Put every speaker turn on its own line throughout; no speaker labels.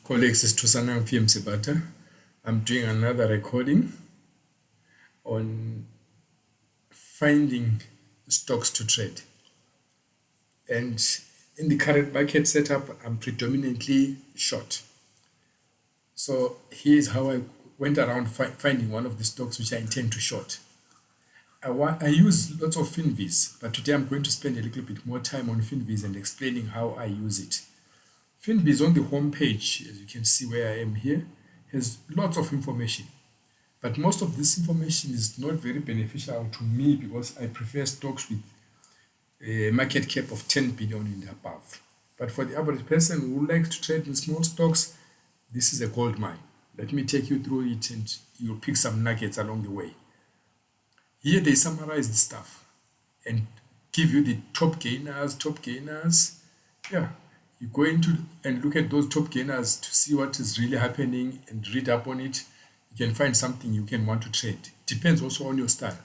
Colleagues, it's Tusana PM Sebata. I'm doing another recording on finding stocks to trade. And in the current market setup, I'm predominantly short. So here's how I went around finding one of the stocks which I intend to short. I use lots of FinVis, but today I'm going to spend a little bit more time on FinVis and explaining how I use it. FinVis on the home page, as you can see where I am here, has lots of information. But most of this information is not very beneficial to me because I prefer stocks with a market cap of 10 billion and above. But for the average person who likes to trade in small stocks, this is a gold mine. Let me take you through it and you'll pick some nuggets along the way. Here they summarize the stuff and give you the top gainers. Yeah, you go into and look at those top gainers to see what is really happening and read up on it. You can find something you can want to trade. Depends also on your style.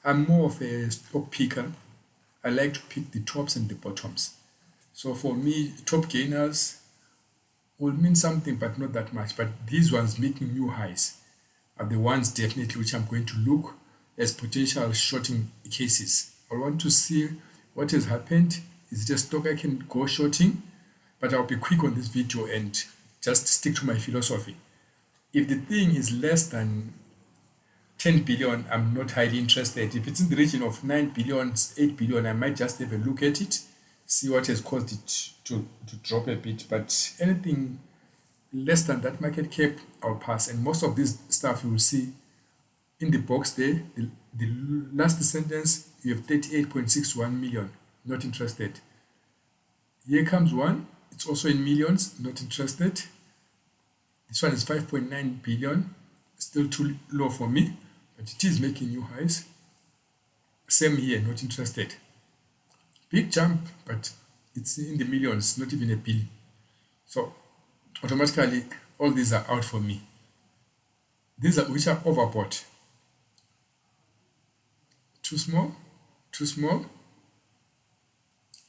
I'm more of a stock picker. I like to pick the tops and the bottoms. So for me, top gainers will mean something, but not that much. But these ones making new highs are the ones definitely which I'm going to look as potential shorting cases. I want to see what has happened. Is it a stock I can go shorting? But I'll be quick on this video and just stick to my philosophy. If the thing is less than 10 billion, I'm not highly interested. If it's in the region of 9 billion, 8 billion, I might just have a look at it, see what has caused it to drop a bit. But anything less than that market cap, I'll pass. And most of this stuff you will see in the box there, the last sentence, you have 38.61 million, not interested. Here comes one, it's also in millions, not interested. This one is 5.9 billion, still too low for me, but it is making new highs. Same here, not interested. Big jump, but it's in the millions, not even a billion. So automatically, all these are out for me. These are which are overbought. Too small.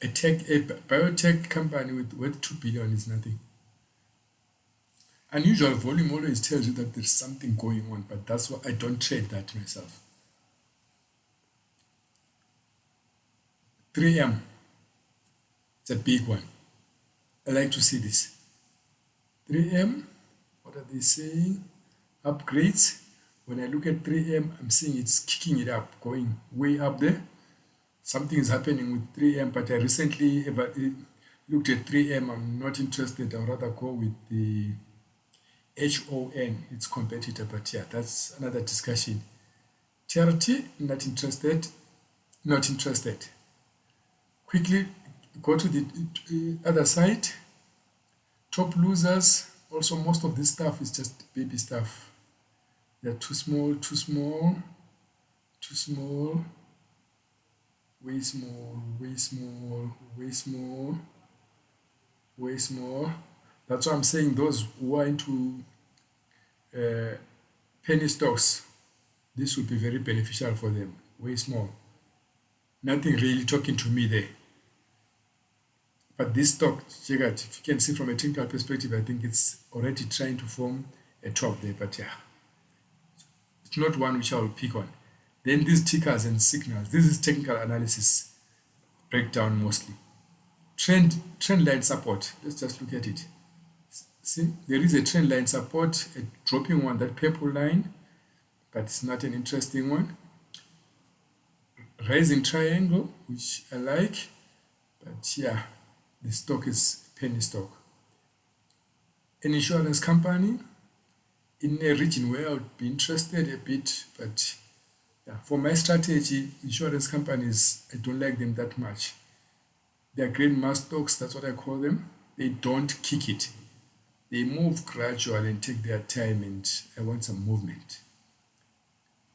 A biotech company with worth 2 billion is nothing. Unusual volume always tells you that there's something going on, but that's why I don't trade that myself. 3M, it's a big one. I like to see this. 3M, what are they saying? Upgrades. When I look at 3M, I'm seeing it's kicking it up, going way up there. Something is happening with 3M, but I recently looked at 3M. I'm not interested. I'd rather go with the HON, its competitor, but yeah, that's another discussion. TRT, not interested. Quickly go to the other side. Top losers, also most of this stuff is just baby stuff. They're too small, way small. That's why I'm saying those who are into penny stocks, this would be very beneficial for them. Way small. Nothing really talking to me there. But this stock, check out, if you can see from a technical perspective, I think it's already trying to form a top there, but yeah, it's not one which I will pick on. Then these tickers and signals, this is technical analysis breakdown mostly. Trend line support, let's just look at it. See, there is a trend line support, a dropping one, that purple line, but it's not an interesting one. Rising triangle, which I like, but yeah, the stock is penny stock. An insurance company in a region where I would be interested a bit, but yeah, for my strategy, insurance companies, I don't like them that much. They're grandma stocks, that's what I call them. They don't kick it. They move gradual and take their time, and I want some movement.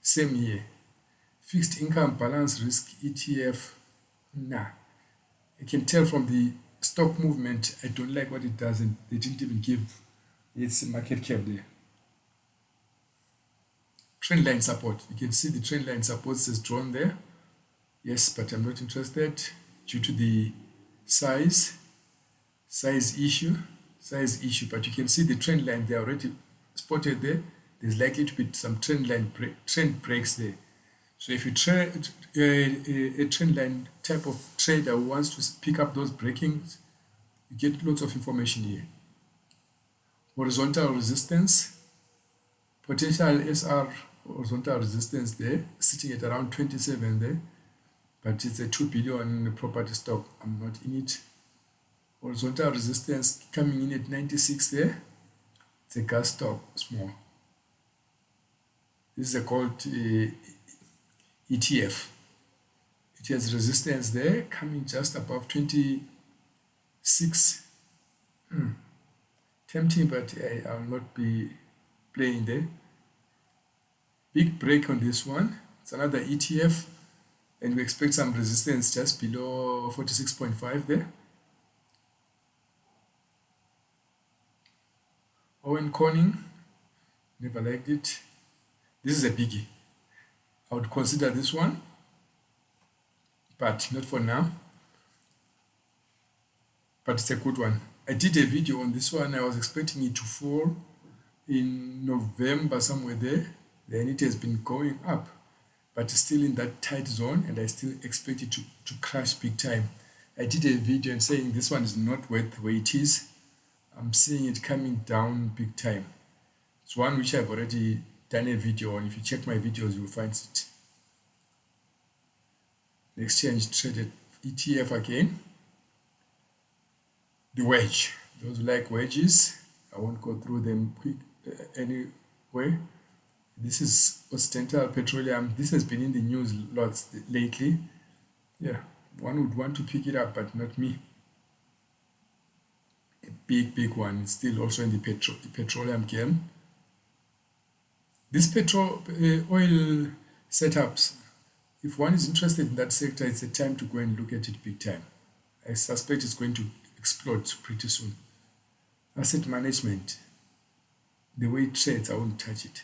Same here. Fixed income balance risk ETF, nah. I can tell from the stock movement, I don't like what it does, and they didn't even give its market cap there. Trend line support, you can see the trend line support is drawn there. Yes, but I'm not interested due to the size issue. size issue, but you can see the trend line they are already spotted there. There's likely to be some trend breaks there. So if you trade a trend line type of trader who wants to pick up those breakings, you get lots of information here. Horizontal resistance, potential SR horizontal resistance there, sitting at around 27 there, but it's a 2 billion property stock. I'm not in it. Horizontal resistance coming in at 96 there. It's a gas stock, small. This is called ETF. It has resistance there coming just above 26. Tempting, but I will not be playing there. Big break on this one. It's another ETF, and we expect some resistance just below 46.5 there. Owen Corning, never liked it. This is a biggie. I would consider this one, but not for now. But it's a good one. I did a video on this one. I was expecting it to fall in November, somewhere there. Then it has been going up, but still in that tight zone, and I still expect it to crash big time. I did a video and saying this one is not worth the way it is. I'm seeing it coming down big time. It's one which I've already done a video on. If you check my videos, you'll find it. The exchange traded ETF again. The wedge. Those who like wedges, I won't go through them quick anyway. This is Occidental Petroleum. This has been in the news lots lately. Yeah, one would want to pick it up, but not me. A big one. It's still also in the petroleum game. These oil setups, if one is interested in that sector, it's a time to go and look at it big time. I suspect it's going to explode pretty soon. Asset management, the way it trades, I won't touch it.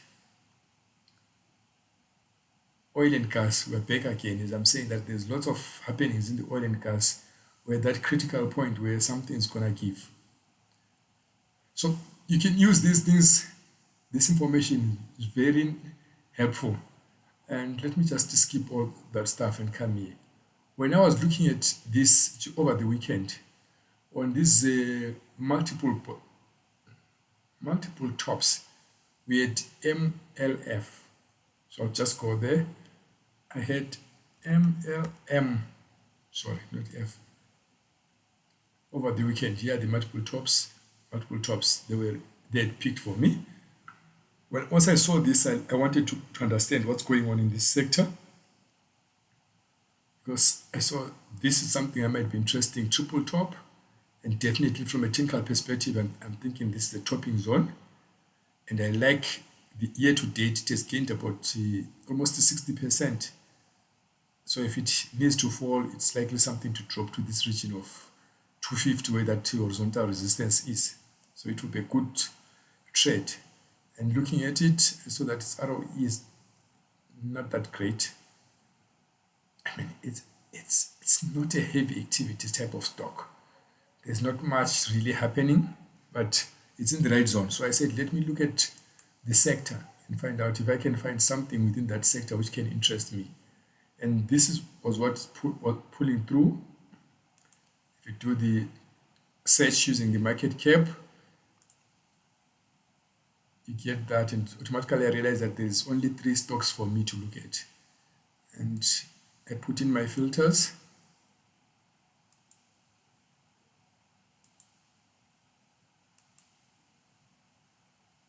Oil and gas, we're back again, as I'm saying that there's lots of happenings in the oil and gas where that critical point where something's gonna give. So you can use these things. This information is very helpful. And let me just skip all that stuff and come here. When I was looking at this over the weekend, on these multiple tops, we had MLF. So I'll just go there. I had MLM, sorry, not F. Over the weekend, here are the multiple tops, they had picked for me. Well, once I saw this, I wanted to understand what's going on in this sector, because I saw this is something I might be interesting, triple top, and definitely from a technical perspective, I'm thinking this is the topping zone, and I like the year to date, it has gained about almost 60%. So if it needs to fall, it's likely something to drop to this region of 250 where that horizontal resistance is. So it will be a good trade. And looking at it, so that its ROE is not that great. I mean, it's not a heavy activity type of stock. There's not much really happening, but it's in the right zone. So I said, let me look at the sector and find out if I can find something within that sector which can interest me. And this was what's pulling through. If you do the search using the market cap, you get that, and automatically I realize that there's only 3 stocks for me to look at. And I put in my filters.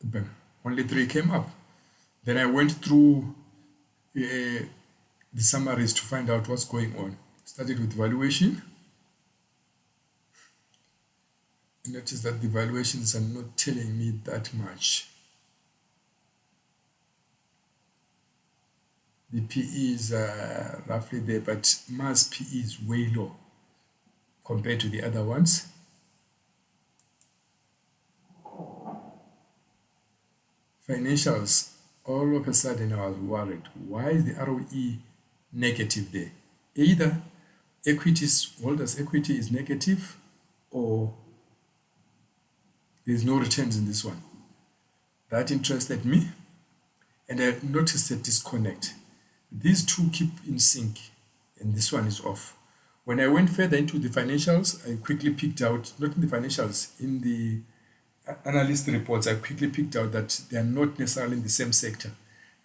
Bam. Only 3 came up. Then I went through the summaries to find out what's going on. Started with valuation. Notice that the valuations are not telling me that much. The PE is roughly there, but MAS PE is way low compared to the other ones. Financials, all of a sudden I was worried. Why is the ROE negative there? Either holders' equity is negative, or There's no returns in this one. That interested me, and I noticed a disconnect. These two keep in sync, and this one is off. When I went further into the financials, I quickly picked out, not in the financials, in the analyst reports, I quickly picked out that they are not necessarily in the same sector.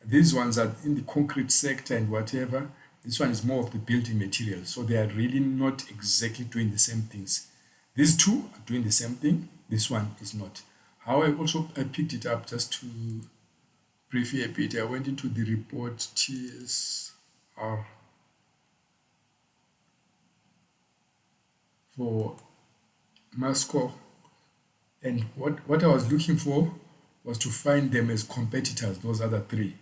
These ones are in the concrete sector and whatever. This one is more of the building materials. So they are really not exactly doing the same things. These two are doing the same thing. This one is not. How I picked it up, just to brief you a bit, I went into the report TSR for Masco, and what I was looking for was to find them as competitors, those other three,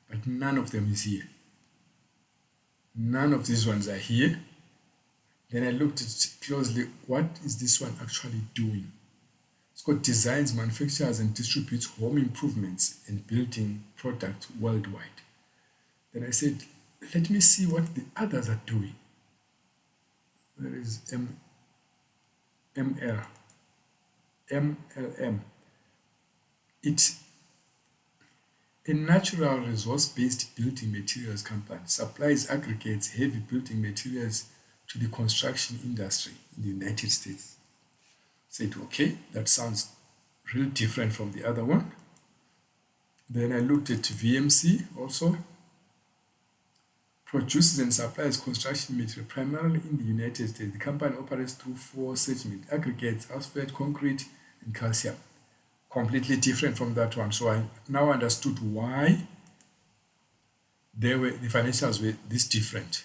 but none of them is here. None of these ones are here. Then I looked at it closely. What is this one actually doing? It's got designs, manufactures, and distributes home improvements and building products worldwide. Then I said, let me see what the others are doing. There is MLM. It's a natural resource-based building materials company, supplies aggregates, heavy building materials to the construction industry in the United States. Said, okay, that sounds real different from the other one. Then I looked at VMC also. Produces and supplies construction material primarily in the United States. The company operates through 4 segments: aggregates, asphalt, concrete, and calcium. Completely different from that one. So I now understood why the financials were this different.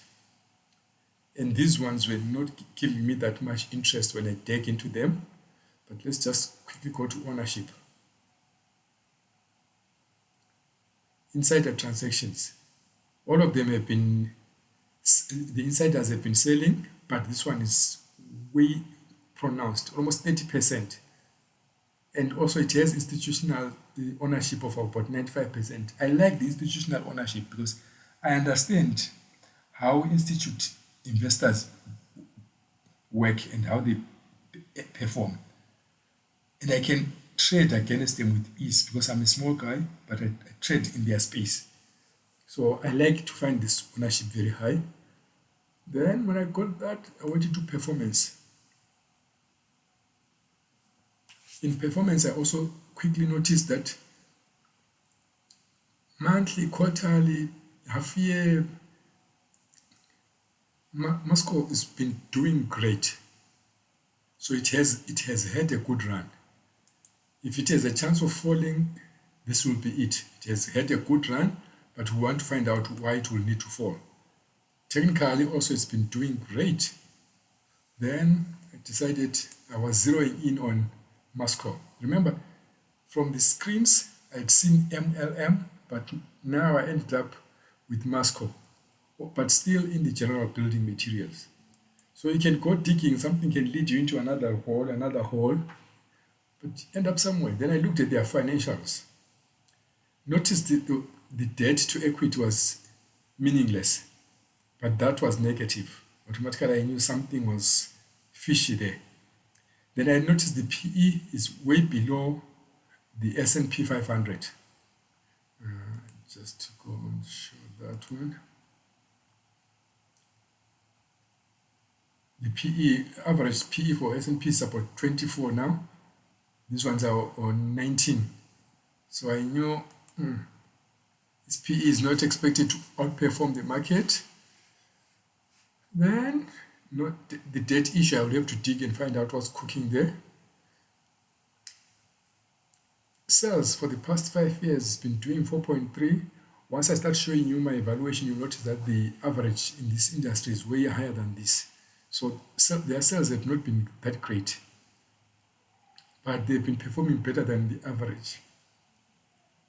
And these ones were not giving me that much interest when I dig into them. But let's just quickly go to ownership. Insider transactions. All of them have been, the insiders have been selling, but this one is way pronounced, almost 30%. And also it has institutional ownership of about 95%. I like the institutional ownership because I understand how institute investors work and how they perform. And I can trade against them with ease because I'm a small guy, but I trade in their space. So I like to find this ownership very high. Then when I got that, I went into performance. In performance, I also quickly noticed that monthly, quarterly, half year, Masco has been doing great. So it has had a good run. If it has a chance of falling, this will be it. It has had a good run, but we want to find out why it will need to fall. Technically, also, it's been doing great. Then I decided I was zeroing in on Masco. Remember, from the screens, I'd seen MLM, but now I ended up with Masco, but still in the general building materials. So you can go digging, something can lead you into another hole, but end up somewhere. Then I looked at their financials. Notice the debt to equity was meaningless, but that was negative. Automatically, I knew something was fishy there. Then I noticed the PE is way below the S&P 500. Just to go and show that one. The PE, average PE for S&P is about 24 now. These ones are on 19. So I knew this PE is not expected to outperform the market. Then the debt issue, I would have to dig and find out what's cooking there. Sales for the past 5 years has been doing 4.3. Once I start showing you my evaluation, you'll notice that the average in this industry is way higher than this. So their sales have not been that great, but they've been performing better than the average.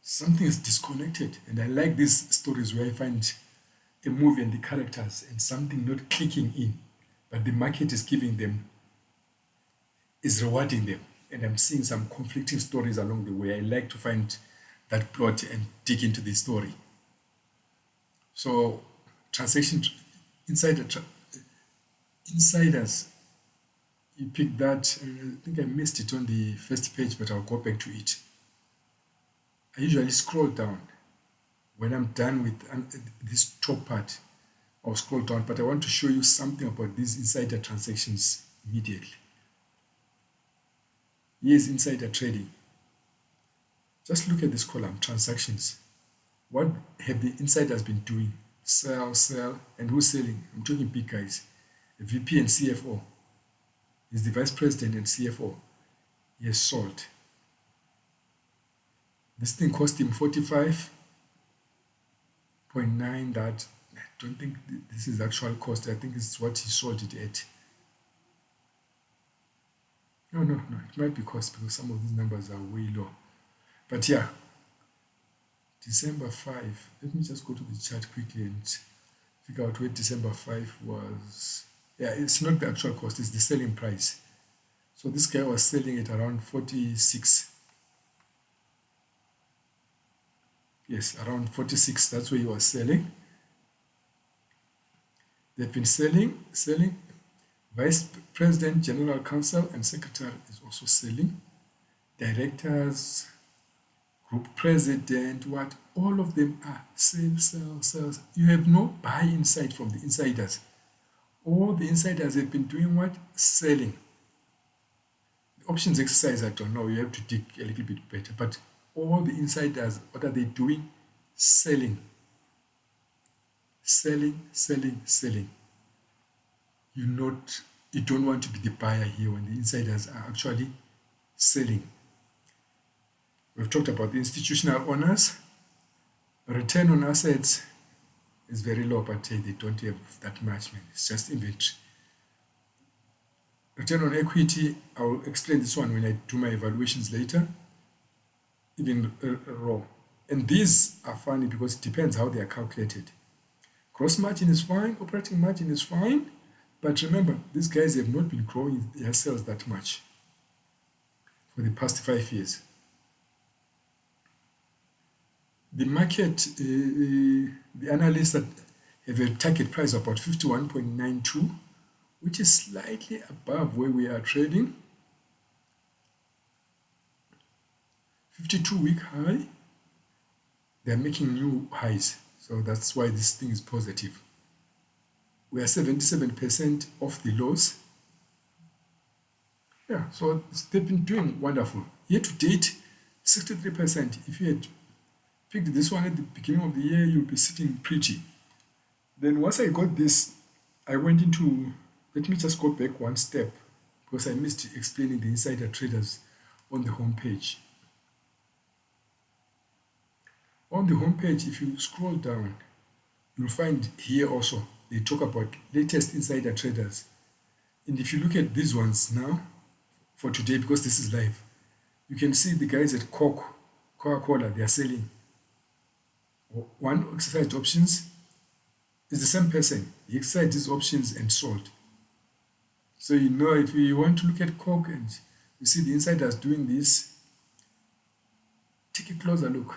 Something is disconnected, and I like these stories where I find a movie and the characters and something not clicking in, but the market is giving them, is rewarding them, and I'm seeing some conflicting stories along the way. I like to find that plot and dig into the story. So transaction insiders You pick that, and I think I missed it on the first page, but I'll go back to it. I usually scroll down. When I'm done with this top part, I'll scroll down, but I want to show you something about these insider transactions immediately. Here's insider trading. Just look at this column, transactions. What have the insiders been doing? Sell, sell, and who's selling? I'm talking big guys. The VP and CFO. Is the vice president and CFO. He has sold. This thing cost him 45.9. That I don't think this is actual cost. I think it's what he sold it at. No. It might be cost because some of these numbers are way low. But yeah, December 5. Let me just go to the chart quickly and figure out where December 5 was. Yeah, it's not the actual cost, it's the selling price. So this guy was selling it around 46. Yes, around 46. That's where he was selling. They've been selling. Vice President, General Counsel, and Secretary is also selling. Directors, Group President, what? All of them are sell. You have no buy insight from the insiders. All the insiders have been doing what? Selling. The options exercise, I don't know. You have to dig a little bit better. But all the insiders, what are they doing? Selling. Selling. You don't want to be the buyer here when the insiders are actually selling. We've talked about the institutional owners. Return on assets is very low, but they don't have that much, man. It's just inventory. Return on equity, I will explain this one when I do my evaluations later. Even raw. And these are funny because it depends how they are calculated. Gross margin is fine, operating margin is fine, but remember, these guys have not been growing their sales that much for the past 5 years. The market, the analysts that have a target price of about 51.92, which is slightly above where we are trading. 52-week high. They're making new highs, so that's why this thing is positive. We are 77% off the lows. Yeah, so they've been doing wonderful. Year to date, 63%. If you had picked this one at the beginning of the year, you'll be sitting pretty. Then once I got this, I went into, let me just go back one step because I missed explaining the insider traders on the home page. On the home page, if you scroll down, you'll find here also, they talk about latest insider traders. And if you look at these ones now, for today, because this is live, you can see the guys at Coca-Cola, they are selling. One exercised options is the same person. He exercised these options and sold. So you know, if you want to look at Coke and you see the insiders doing this, take a closer look.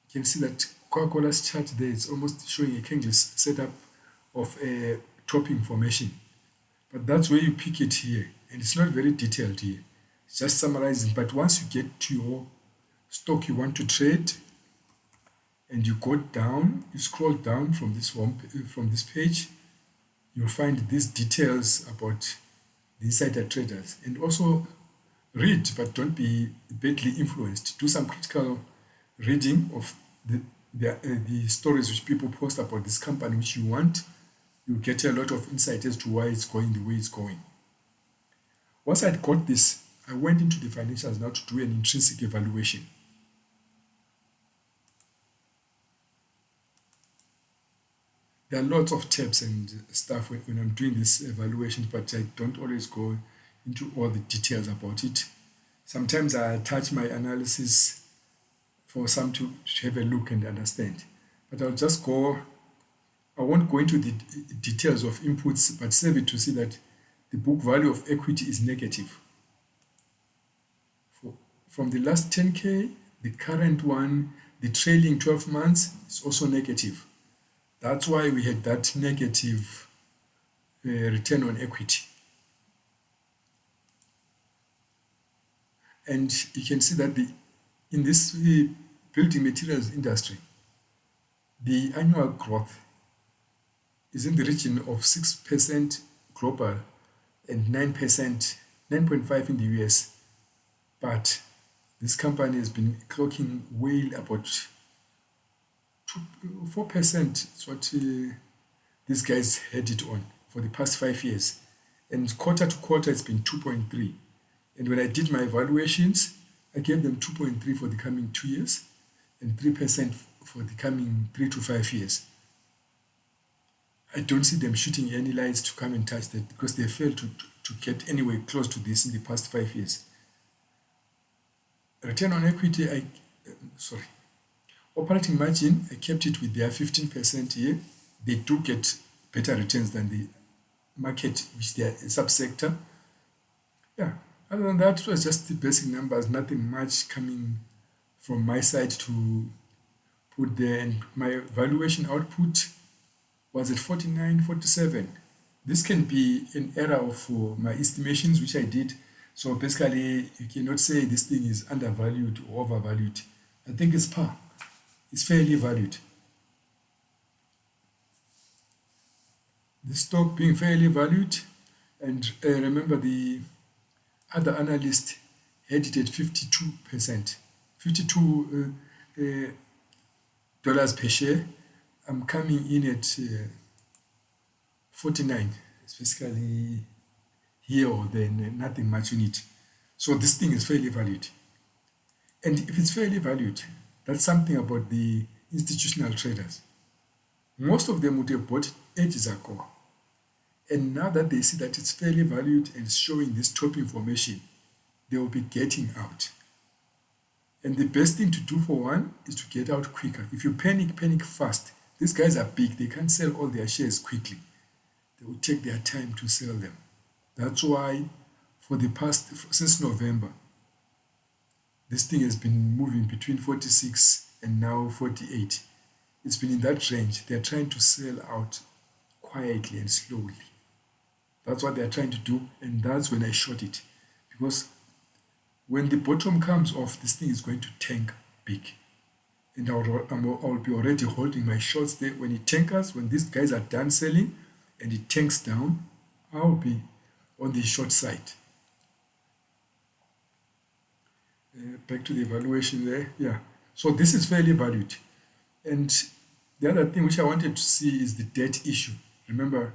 You can see that Coca-Cola's chart there is almost showing a candle setup of a topping formation. But that's where you pick it here. And it's not very detailed here. It's just summarizing. But once you get to your stock you want to trade, and you go down, you scroll down from this page, you'll find these details about the insider traders. And also read, but don't be badly influenced. Do some critical reading of the stories which people post about this company which you want. You'll get a lot of insight as to why it's going the way it's going. Once I'd got this, I went into the financials now to do an intrinsic evaluation. There are lots of tabs and stuff when I'm doing this evaluation, but I don't always go into all the details about it. Sometimes I attach my analysis for some to have a look and understand. But I won't go into the details of inputs, but save it to see that the book value of equity is negative. From the last 10K, the current one, the trailing 12 months is also negative. That's why we had that negative return on equity. And you can see that in this building materials industry, the annual growth is in the region of 6% global and 9%, 9.5 in the US. But this company has been clocking well about 4%. It's what these guys had it on for the past 5 years. And quarter to quarter, it's been 2.3. And when I did my evaluations, I gave them 2.3 for the coming 2 years and 3% for the coming 3 to 5 years. I don't see them shooting any lights to come and touch that because they failed to get anywhere close to this in the past 5 years. Return on equity, operating margin, I kept it with their 15% here. They do get better returns than the market, which they are a subsector. Yeah, other than that, it was just the basic numbers, nothing much coming from my side to put there. And my valuation output was at 49, 47. This can be an error of my estimations, which I did. So basically, you cannot say this thing is undervalued or overvalued. I think it's par. It's fairly valued. The stock being fairly valued, and remember the other analyst had it at 52%, $52 per share. I'm coming in at 49. It's basically here or there, nothing much in it. So this thing is fairly valued. And if it's fairly valued, that's something about the institutional traders. Most of them would have bought it ages ago. And now that they see that it's fairly valued and showing this top information, they will be getting out. And the best thing to do for one is to get out quicker. If you panic fast. These guys are big. They can't sell all their shares quickly. They will take their time to sell them. That's why since November, this thing has been moving between 46 and now 48. It's been in that range. They're trying to sell out quietly and slowly. That's what they're trying to do, and that's when I short it. Because when the bottom comes off, this thing is going to tank big. And I'll be already holding my shorts there. When it tankers, when these guys are done selling and it tanks down, I'll be on the short side. Back to the evaluation there. Yeah. So this is fairly valued. And the other thing which I wanted to see is the debt issue. Remember,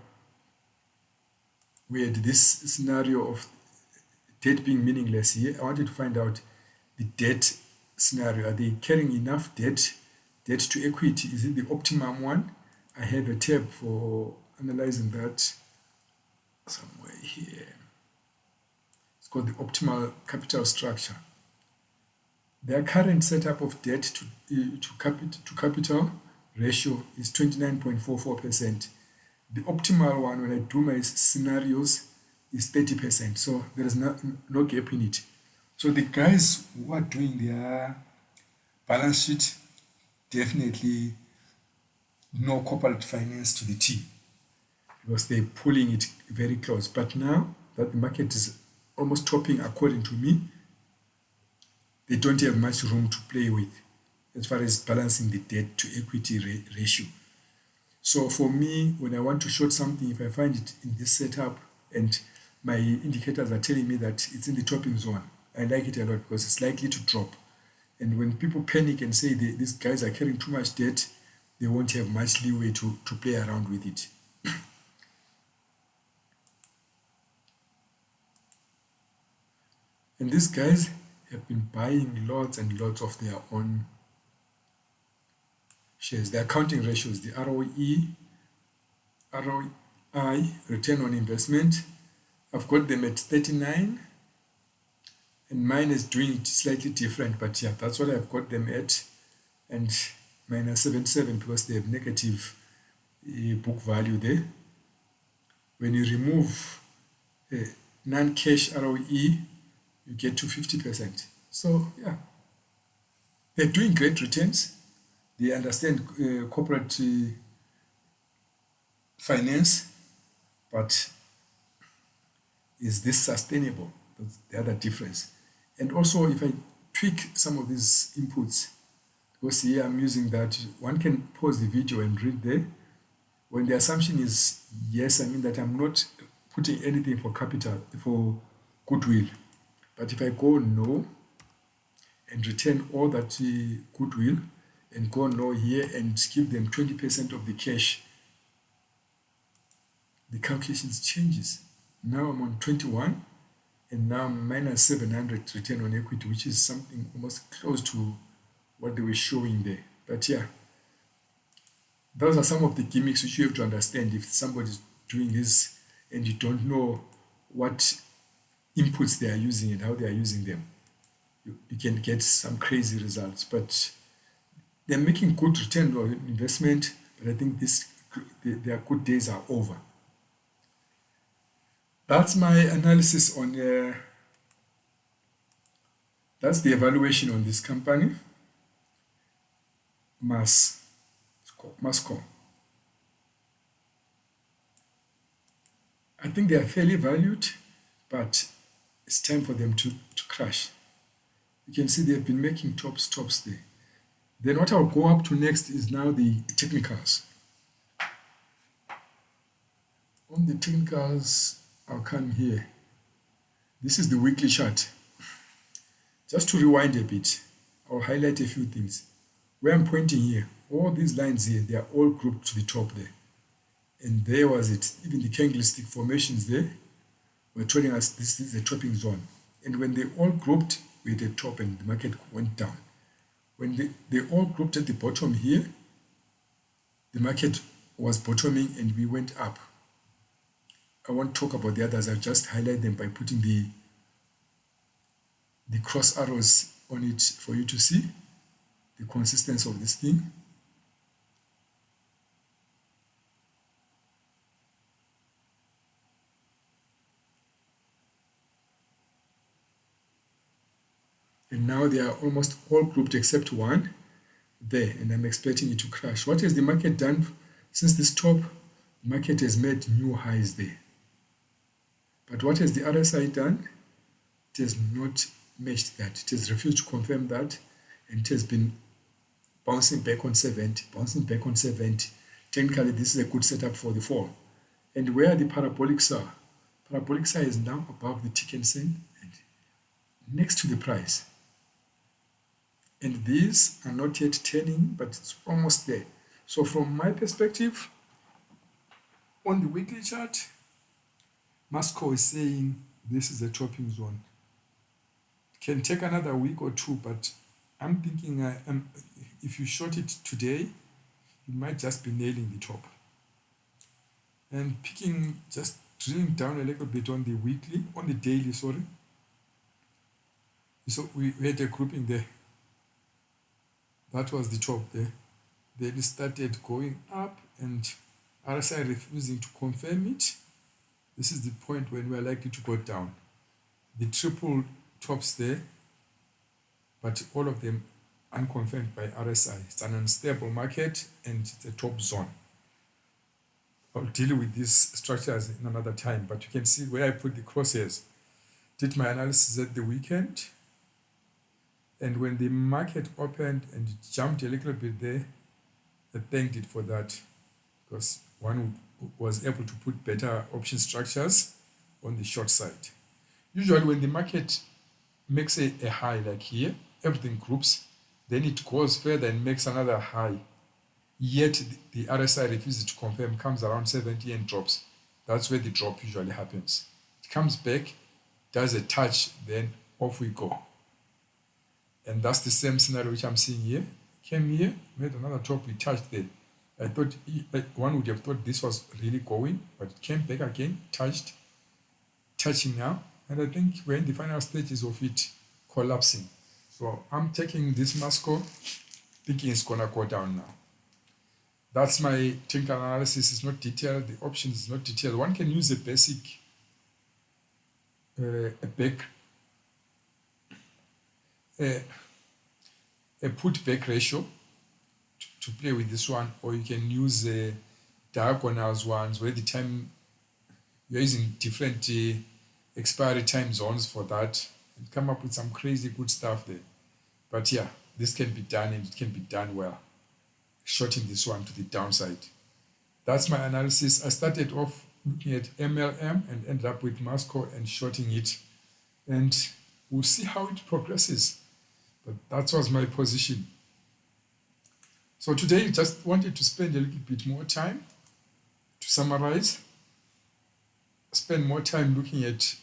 we had this scenario of debt being meaningless here. I wanted to find out the debt scenario. Are they carrying enough debt to equity? Is it the optimum one? I have a tab for analyzing that somewhere here. It's called the optimal capital structure. Their current setup of debt to capital ratio is 29.44%. The optimal one, when I do my scenarios, is 30%. So there is no gap in it. So the guys who are doing their balance sheet definitely know corporate finance to the T, because they're pulling it very close. But now that the market is almost topping, according to me, they don't have much room to play with as far as balancing the debt to equity ratio. So for me, when I want to short something, if I find it in this setup and my indicators are telling me that it's in the topping zone, I like it a lot because it's likely to drop. And when people panic and say these guys are carrying too much debt, they won't have much leeway to play around with it. And these guys have been buying lots and lots of their own shares. The accounting ratios, the ROE, ROI, return on investment, I've got them at 39, and mine is doing it slightly different, but yeah, that's what I've got them at, and mine are 77 because they have negative book value there. When you remove non-cash ROE, you get to 50%. So yeah, they're doing great returns. They understand corporate finance, but is this sustainable? That's the other difference. And also, if I tweak some of these inputs, because here I'm using that, one can pause the video and read there. When the assumption is yes, I mean that I'm not putting anything for capital, for goodwill. But if I go no and return all that goodwill and go no here and give them 20% of the cash, the calculations changes. Now I'm on 21 and now I'm minus 700 return on equity, which is something almost close to what they were showing there. But yeah, those are some of the gimmicks which you have to understand if somebody's doing this and you don't know what inputs they are using and how they are using them. You can get some crazy results, but they're making good return on investment. But I think their good days are over. That's my analysis on. That's the evaluation on this company, MAS, Masco. I think they are fairly valued, but it's time for them to crash. You can see they've been making tops there. Then what I'll go up to next is now the technicals. On the technicals, I'll come here. This is the weekly chart. Just to rewind a bit, I'll highlight a few things. Where I'm pointing here, all these lines here, they are all grouped to the top there. And there was it. Even the candlestick formations there were telling us this is the topping zone. And when they all grouped, we had a top and the market went down. When they all grouped at the bottom here, the market was bottoming and we went up. I won't talk about the others. I'll just highlight them by putting the cross arrows on it for you to see the consistency of this thing. And now they are almost all grouped except one there, and I'm expecting it to crash. What has the market done since this top? The market has made new highs there. But what has the other side done? It has not matched that. It has refused to confirm that, and it has been bouncing back on 70, bouncing back on 70. Technically, this is a good setup for the fall. And where the parabolics are, parabolics is now above the tick and sen and next to the price. And these are not yet turning, but it's almost there. So from my perspective, on the weekly chart, Masco is saying this is a topping zone. It can take another week or two, but I'm thinking if you short it today, you might just be nailing the top. And just drilling down a little bit on the weekly, on the daily, sorry. So we had a grouping there. That was the top there. Then it started going up and RSI refusing to confirm it. This is the point when we're likely to go down. The triple tops there, but all of them unconfirmed by RSI. It's an unstable market and it's a top zone. I'll deal with these structures in another time, but you can see where I put the crosshairs. Did my analysis at the weekend. And when the market opened and it jumped a little bit there, I thanked it for that because one was able to put better option structures on the short side. Usually when the market makes a high like here, everything groups, then it goes further and makes another high. Yet the RSI refuses to confirm, comes around 70 and drops. That's where the drop usually happens. It comes back, does a touch, then off we go. And that's the same scenario which I'm seeing here. Came here, made another top, we touched there. I thought one would have thought this was really going, but it came back again, touching now. And I think we're in the final stages of it collapsing. So I'm taking this Masco, thinking it's gonna go down now. That's my technical analysis. It's not detailed. The options is not detailed. One can use a basic, a put back ratio to play with this one, or you can use diagonals ones where the time you're using different expiry time zones for that,
and come up with some crazy good stuff there. But yeah, this can be done and it can be done well. Shorting this one to the downside. That's my analysis. I started off looking at MLM and ended up with Masco and shorting it. And we'll see how it progresses. But that was my position. So today, I just wanted to spend a little bit more time to summarize, spend more time looking at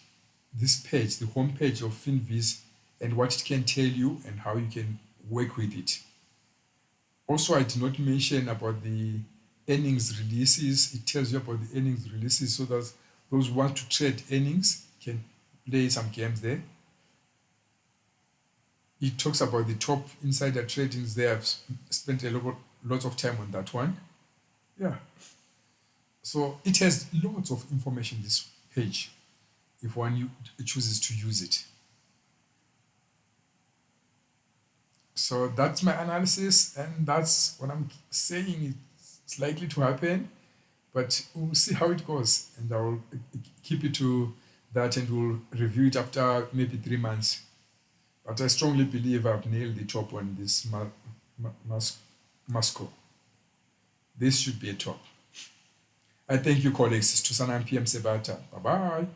this page, the home page of FinViz, and what it can tell you and how you can work with it. Also, I did not mention about the earnings releases. It tells you about the earnings releases so that those who want to trade earnings can play some games there. It talks about the top insider tradings there. I've spent a lot of time on that one. Yeah. So it has lots of information, this page, if one chooses to use it. So that's my analysis, and that's what I'm saying it's likely to happen, but we'll see how it goes, and I'll keep it to that, and we'll review it after maybe 3 months. But I strongly believe I've nailed the top on this Masco. This should be a top. I thank you, colleagues. It's 2 PM Sebata. Bye bye.